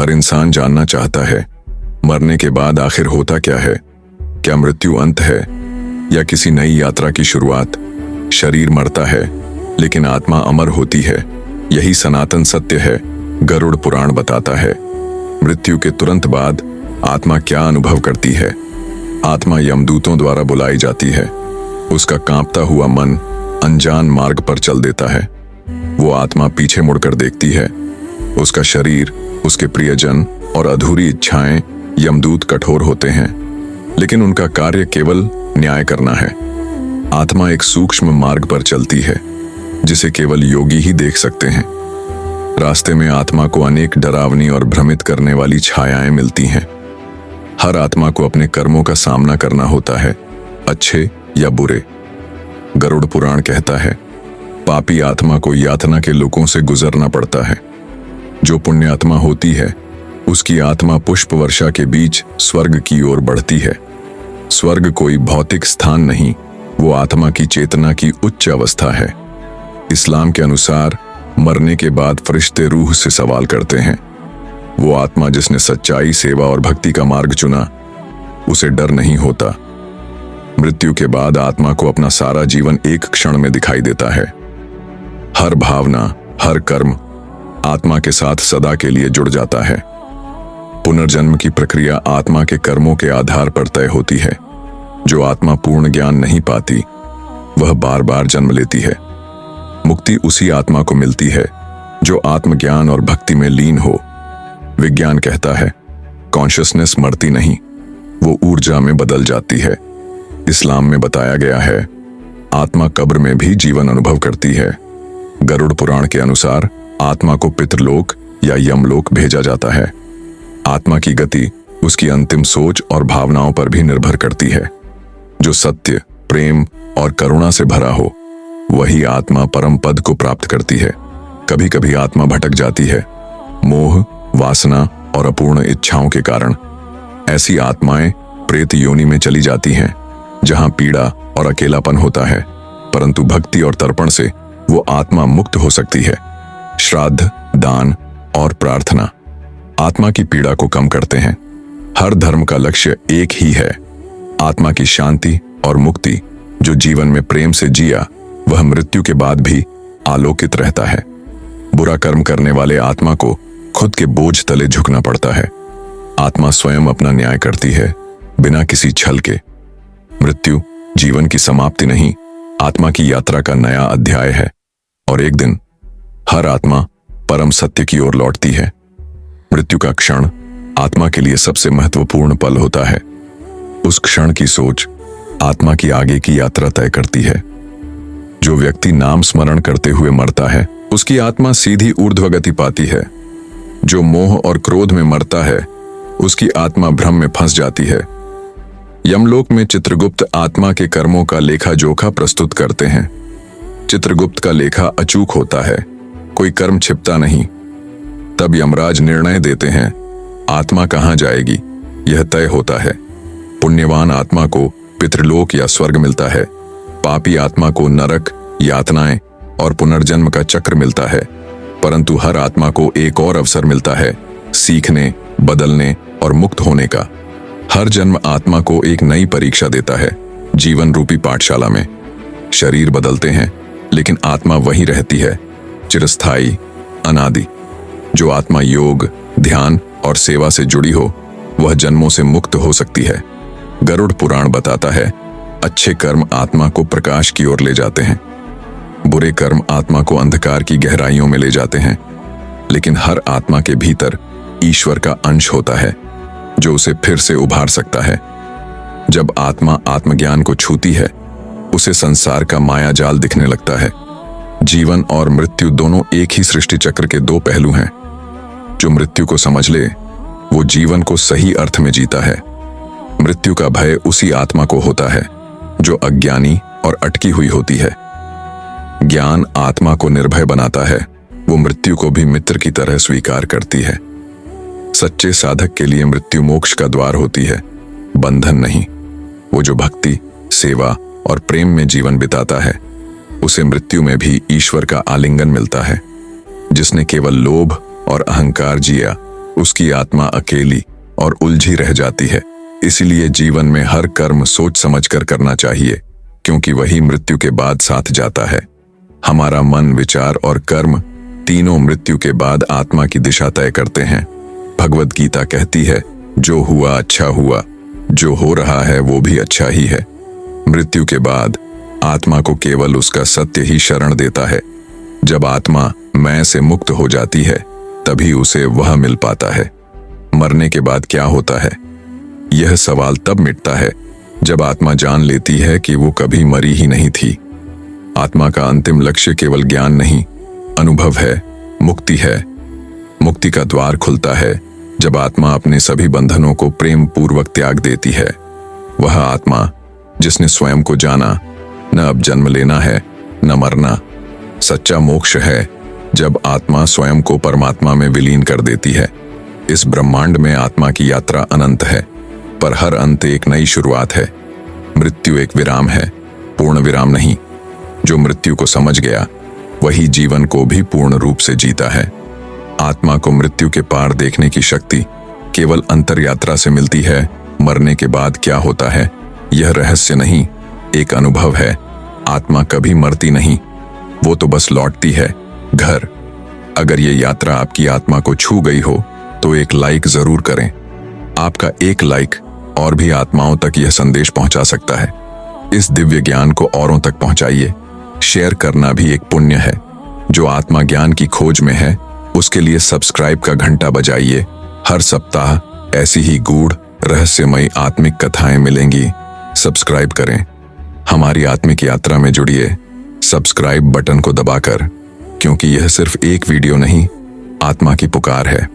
हर इंसान जानना चाहता है, मरने के बाद आखिर होता क्या है? क्या मृत्यु अंत है या किसी नई यात्रा की शुरुआत? शरीर मरता है लेकिन आत्मा अमर होती है, यही सनातन सत्य है। गरुड़ पुराण बताता है मृत्यु के तुरंत बाद आत्मा क्या अनुभव करती है। आत्मा यमदूतों द्वारा बुलाई जाती है। उसका कांपता हुआ मन अनजान मार्ग पर चल देता है। वो आत्मा पीछे मुड़कर देखती है। उसका शरीर, उसके प्रियजन और अधूरी इच्छाएं यमदूत कठोर होते हैं, लेकिन उनका कार्य केवल न्याय करना है। आत्मा एक सूक्ष्म मार्ग पर चलती है जिसे केवल योगी ही देख सकते हैं। रास्ते में आत्मा को अनेक डरावनी और भ्रमित करने वाली छायाएं मिलती हैं। हर आत्मा को अपने कर्मों का सामना करना होता है, अच्छे या बुरे। गरुड़ पुराण कहता है पापी आत्मा को यातना के लोकों से गुजरना पड़ता है। जो पुण्य आत्मा होती है उसकी आत्मा पुष्प वर्षा के बीच स्वर्ग की ओर बढ़ती है। स्वर्ग कोई भौतिक स्थान नहीं, वो आत्मा की चेतना की उच्च अवस्था है। इस्लाम के अनुसार मरने के बाद फरिश्ते रूह से सवाल करते हैं। वो आत्मा जिसने सच्चाई, सेवा और भक्ति का मार्ग चुना, उसे डर नहीं होता। मृत्यु के बाद आत्मा को अपना सारा जीवन एक क्षण में दिखाई देता है। हर भावना, हर कर्म आत्मा के साथ सदा के लिए जुड़ जाता है। पुनर्जन्म की प्रक्रिया आत्मा के कर्मों के आधार पर तय होती है। जो आत्मा पूर्ण ज्ञान नहीं पाती वह बार बार जन्म लेती है। मुक्ति उसी आत्मा को मिलती है जो आत्मज्ञान और भक्ति में लीन हो। विज्ञान कहता है कॉन्शियसनेस मरती नहीं, वो ऊर्जा में बदल जाती है। इस्लाम में बताया गया है आत्मा कब्र में भी जीवन अनुभव करती है। गरुड़ पुराण के अनुसार आत्मा को पितृलोक या यमलोक भेजा जाता है। आत्मा की गति उसकी अंतिम सोच और भावनाओं पर भी निर्भर करती है। जो सत्य, प्रेम और करुणा से भरा हो वही आत्मा परम पद को प्राप्त करती है। कभी कभी आत्मा भटक जाती है, मोह, वासना और अपूर्ण इच्छाओं के कारण। ऐसी आत्माएं प्रेत योनि में चली जाती हैं जहां पीड़ा और अकेलापन होता है, परंतु भक्ति और तर्पण से वो आत्मा मुक्त हो सकती है। श्राद्ध, दान और प्रार्थना आत्मा की पीड़ा को कम करते हैं। हर धर्म का लक्ष्य एक ही है, आत्मा की शांति और मुक्ति। जो जीवन में प्रेम से जिया वह मृत्यु के बाद भी आलोकित रहता है। बुरा कर्म करने वाले आत्मा को खुद के बोझ तले झुकना पड़ता है। आत्मा स्वयं अपना न्याय करती है बिना किसी छल के। मृत्यु जीवन की समाप्ति नहीं, आत्मा की यात्रा का नया अध्याय है और एक दिन हर आत्मा परम सत्य की ओर लौटती है। मृत्यु का क्षण आत्मा के लिए सबसे महत्वपूर्ण पल होता है। उस क्षण की सोच आत्मा की आगे की यात्रा तय करती है। जो व्यक्ति नाम स्मरण करते हुए मरता है उसकी आत्मा सीधी ऊर्ध्व गति पाती है। जो मोह और क्रोध में मरता है उसकी आत्मा भ्रम में फंस जाती है। यमलोक में चित्रगुप्त आत्मा के कर्मों का लेखा जोखा प्रस्तुत करते हैं। चित्रगुप्त का लेखा अचूक होता है, कोई कर्म छिपता नहीं। तब यमराज निर्णय देते हैं आत्मा कहां जाएगी यह तय होता है। पुण्यवान आत्मा को पितृलोक या स्वर्ग मिलता है, पापी आत्मा को नरक, यातनाएं और पुनर्जन्म का चक्र मिलता है। परंतु हर आत्मा को एक और अवसर मिलता है सीखने, बदलने और मुक्त होने का। हर जन्म आत्मा को एक नई परीक्षा देता है जीवन रूपी पाठशाला में। शरीर बदलते हैं लेकिन आत्मा वही रहती है, चिरस्थायी, अनादि। जो आत्मा योग, ध्यान और सेवा से जुड़ी हो वह जन्मों से मुक्त हो सकती है। गरुड़ पुराण बताता है अच्छे कर्म आत्मा को प्रकाश की ओर ले जाते हैं, बुरे कर्म आत्मा को अंधकार की गहराइयों में ले जाते हैं। लेकिन हर आत्मा के भीतर ईश्वर का अंश होता है जो उसे फिर से उभार सकता है। जब आत्मा आत्मज्ञान को छूती है उसे संसार का माया जाल दिखने लगता है। जीवन और मृत्यु दोनों एक ही सृष्टि चक्र के दो पहलू हैं। जो मृत्यु को समझ ले वो जीवन को सही अर्थ में जीता है। मृत्यु का भय उसी आत्मा को होता है जो अज्ञानी और अटकी हुई होती है। ज्ञान आत्मा को निर्भय बनाता है, वो मृत्यु को भी मित्र की तरह स्वीकार करती है। सच्चे साधक के लिए मृत्यु मोक्ष का द्वार होती है, बंधन नहीं। वो जो भक्ति, सेवा और प्रेम में जीवन बिताता है उसे मृत्यु में भी ईश्वर का आलिंगन मिलता है। जिसने केवल लोभ और अहंकार जिया उसकी आत्मा अकेली और उलझी रह जाती है। इसीलिए जीवन में हर कर्म सोच समझकर करना चाहिए, क्योंकि वही मृत्यु के बाद साथ जाता है। हमारा मन, विचार और कर्म तीनों मृत्यु के बाद आत्मा की दिशा तय करते हैं। भगवद गीता कहती है, जो हुआ अच्छा हुआ, जो हो रहा है वो भी अच्छा ही है। मृत्यु के बाद आत्मा को केवल उसका सत्य ही शरण देता है। जब आत्मा मैं से मुक्त हो जाती है, तभी उसे वह मिल पाता है। मरने के बाद क्या होता है, यह सवाल तब मिटता है जब आत्मा जान लेती है कि वो कभी मरी ही नहीं थी। आत्मा का अंतिम लक्ष्य केवल ज्ञान नहीं, अनुभव है, मुक्ति है। मुक्ति का द्वार खुलता है जब आत्मा अपने सभी बंधनों को प्रेम पूर्वक त्याग देती है। वह आत्मा जिसने स्वयं को जाना, न अब जन्म लेना है न मरना। सच्चा मोक्ष है जब आत्मा स्वयं को परमात्मा में विलीन कर देती है। इस ब्रह्मांड में आत्मा की यात्रा अनंत है, पर हर अंत एक नई शुरुआत है। मृत्यु एक विराम है, पूर्ण विराम नहीं। जो मृत्यु को समझ गया वही जीवन को भी पूर्ण रूप से जीता है। आत्मा को मृत्यु के पार देखने की शक्ति केवल अंतर यात्रा से मिलती है। मरने के बाद क्या होता है यह रहस्य नहीं, एक अनुभव है। आत्मा कभी मरती नहीं, वो तो बस लौटती है घर। अगर ये यात्रा आपकी आत्मा को छू गई हो तो एक लाइक जरूर करें। आपका एक लाइक और भी आत्माओं तक यह संदेश पहुंचा सकता है। इस दिव्य ज्ञान को औरों तक पहुंचाइए। शेयर करना भी एक पुण्य है। जो आत्मा ज्ञान की खोज में है उसके लिए सब्सक्राइब का घंटा बजाइए। हर सप्ताह ऐसी ही गूढ़ रहस्यमयी आत्मिक कथाएं मिलेंगी। सब्सक्राइब करें, हमारी आत्मिक यात्रा में जुड़िए सब्सक्राइब बटन को दबाकर, क्योंकि यह सिर्फ एक वीडियो नहीं, आत्मा की पुकार है।